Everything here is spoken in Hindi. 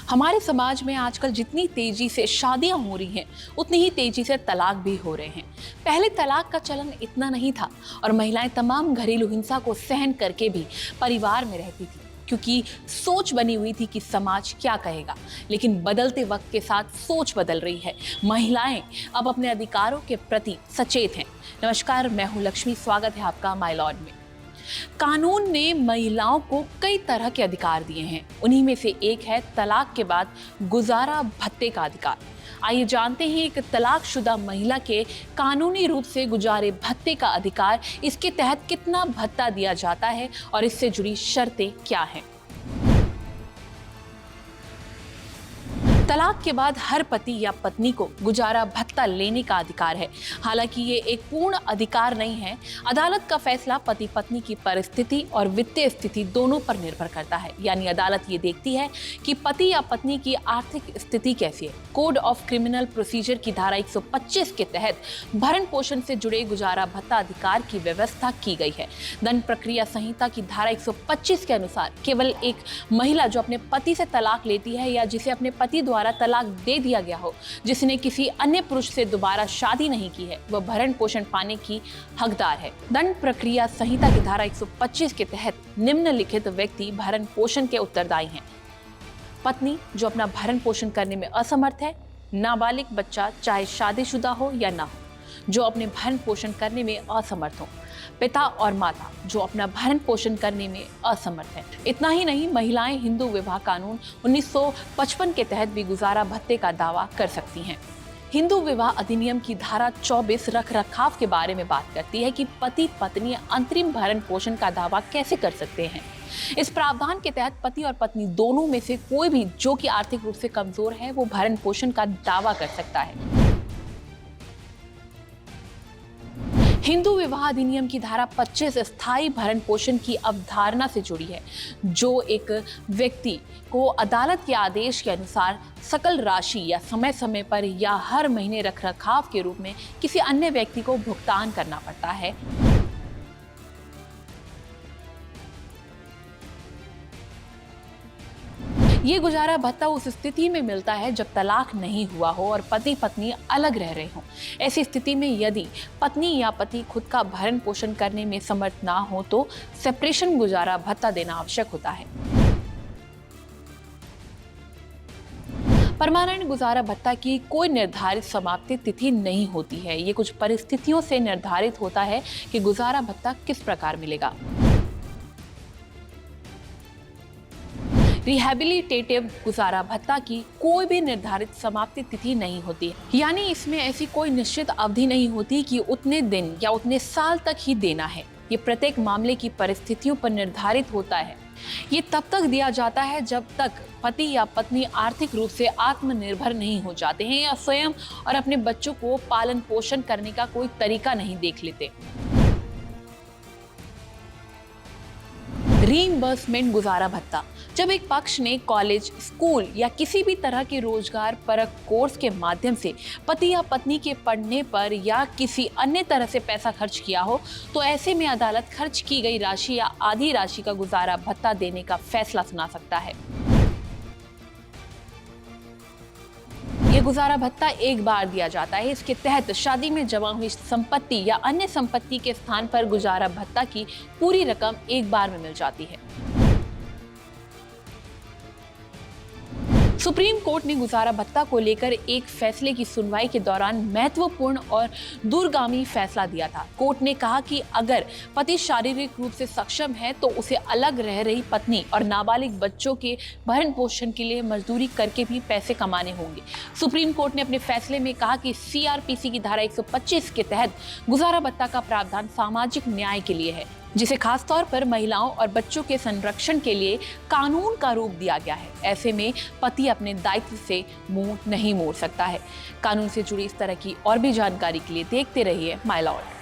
हमारे समाज में आजकल जितनी तेजी से शादियां हो रही हैं, उतनी ही तेजी से तलाक भी हो रहे हैं। पहले तलाक का चलन इतना नहीं था और महिलाएं तमाम घरेलू हिंसा को सहन करके भी परिवार में रहती थी, क्योंकि सोच बनी हुई थी कि समाज क्या कहेगा। लेकिन बदलते वक्त के साथ सोच बदल रही है। महिलाएं अब अपने अधिकारों के प्रति सचेत हैं। नमस्कार, मैं हूं लक्ष्मी, स्वागत है आपका माय लॉर्ड में। कानून ने महिलाओं को कई तरह के अधिकार दिए हैं। उन्हीं में से एक है तलाक के बाद गुजारा भत्ते का अधिकार। आइए जानते हैं एक तलाकशुदा महिला के कानूनी रूप से गुजारे भत्ते का अधिकार, इसके तहत कितना भत्ता दिया जाता है और इससे जुड़ी शर्तें क्या हैं। तलाक के बाद हर पति या पत्नी को गुजारा भत्ता लेने का अधिकार है। हालांकि ये एक पूर्ण अधिकार नहीं है। अदालत का फैसला पति पत्नी की परिस्थिति और वित्तीय स्थिति दोनों पर निर्भर करता है। यानी अदालत ये देखती है कि पति या पत्नी की आर्थिक स्थिति कैसी है। कोड ऑफ क्रिमिनल प्रोसीजर की धारा 125 के तहत भरण पोषण से जुड़े गुजारा भत्ता अधिकार की व्यवस्था की गई है। दंड प्रक्रिया संहिता की धारा 125 के अनुसार केवल एक महिला जो अपने पति से तलाक लेती है या जिसे अपने पति द्वारा तलाक दे दिया गया हो, जिसने किसी अन्य पुरुष से दोबारा शादी नहीं की है, वह भरण पोषण पाने की हकदार है। दंड प्रक्रिया संहिता की धारा 125 के तहत निम्नलिखित व्यक्ति भरण पोषण के उत्तरदायी हैं। पत्नी जो अपना भरण पोषण करने में असमर्थ है, नाबालिग बच्चा चाहे शादीशुदा हो या ना हो जो अपने भरण पोषण करने में असमर्थ हो, पिता और माता जो अपना भरण पोषण करने में असमर्थ हैं। इतना ही नहीं, महिलाएं हिंदू विवाह कानून 1955 के तहत भी गुजारा भत्ते का दावा कर सकती हैं। हिंदू विवाह अधिनियम की धारा 24 रखरखाव के बारे में बात करती है कि पति पत्नी अंतरिम भरण पोषण का दावा कैसे कर सकते हैं। इस प्रावधान के तहत पति और पत्नी दोनों में से कोई भी जो कि आर्थिक रूप से कमजोर है, वो भरण पोषण का दावा कर सकता है। हिंदू विवाह अधिनियम की धारा 25 स्थायी भरण पोषण की अवधारणा से जुड़ी है, जो एक व्यक्ति को अदालत के आदेश के अनुसार सकल राशि या समय समय पर या हर महीने रखरखाव के रूप में किसी अन्य व्यक्ति को भुगतान करना पड़ता है। ये गुजारा भत्ता उस स्थिति में मिलता है जब तलाक नहीं हुआ हो और पति पत्नी अलग रह रहे हों। ऐसी स्थिति में यदि पत्नी या पति खुद का भरण पोषण करने में समर्थ ना हो तो सेपरेशन गुजारा भत्ता देना आवश्यक होता है। परमानेंट गुजारा भत्ता की कोई निर्धारित समाप्ति तिथि नहीं होती है। ये कुछ परिस्थितियों से निर्धारित होता है कि गुजारा भत्ता किस प्रकार मिलेगा। रिहैबिलिटेटिव गुजारा भत्ता की कोई भी निर्धारित समाप्ति तिथि नहीं होती, यानी इसमें ऐसी कोई निश्चित अवधि नहीं होती कि उतने दिन या उतने साल तक ही देना है। ये प्रत्येक मामले की परिस्थितियों पर निर्धारित होता है। ये तब तक दिया जाता है जब तक पति या पत्नी आर्थिक रूप से आत्मनिर्भर नहीं हो जाते हैं या स्वयं और अपने बच्चों को पालन पोषण करने का कोई तरीका नहीं देख लेते। रीइंबर्समेंट गुजारा भत्ता जब एक पक्ष ने कॉलेज, स्कूल या किसी भी तरह के रोजगार परक कोर्स के माध्यम से पति या पत्नी के पढ़ने पर या किसी अन्य तरह से पैसा खर्च किया हो, तो ऐसे में अदालत खर्च की गई राशि या आधी राशि का गुजारा भत्ता देने का फैसला सुना सकता है। ये गुजारा भत्ता एक बार दिया जाता है। इसके तहत शादी में जमा हुई संपत्ति या अन्य संपत्ति के स्थान पर गुजारा भत्ता की पूरी रकम एक बार में मिल जाती है। सुप्रीम कोर्ट ने गुजारा भत्ता को लेकर एक फैसले की सुनवाई के दौरान महत्वपूर्ण और दूरगामी फैसला दिया था। कोर्ट ने कहा कि अगर पति शारीरिक रूप से सक्षम है तो उसे अलग रह रही पत्नी और नाबालिग बच्चों के भरण पोषण के लिए मजदूरी करके भी पैसे कमाने होंगे। सुप्रीम कोर्ट ने अपने फैसले में कहा कि सीआरपीसी की धारा 125 के तहत गुजारा भत्ता का प्रावधान सामाजिक न्याय के लिए है, जिसे खासतौर पर महिलाओं और बच्चों के संरक्षण के लिए कानून का रूप दिया गया है। ऐसे में पति अपने दायित्व से मुंह नहीं मोड़ सकता है। कानून से जुड़ी इस तरह की और भी जानकारी के लिए देखते रहिए माय लॉर्ड।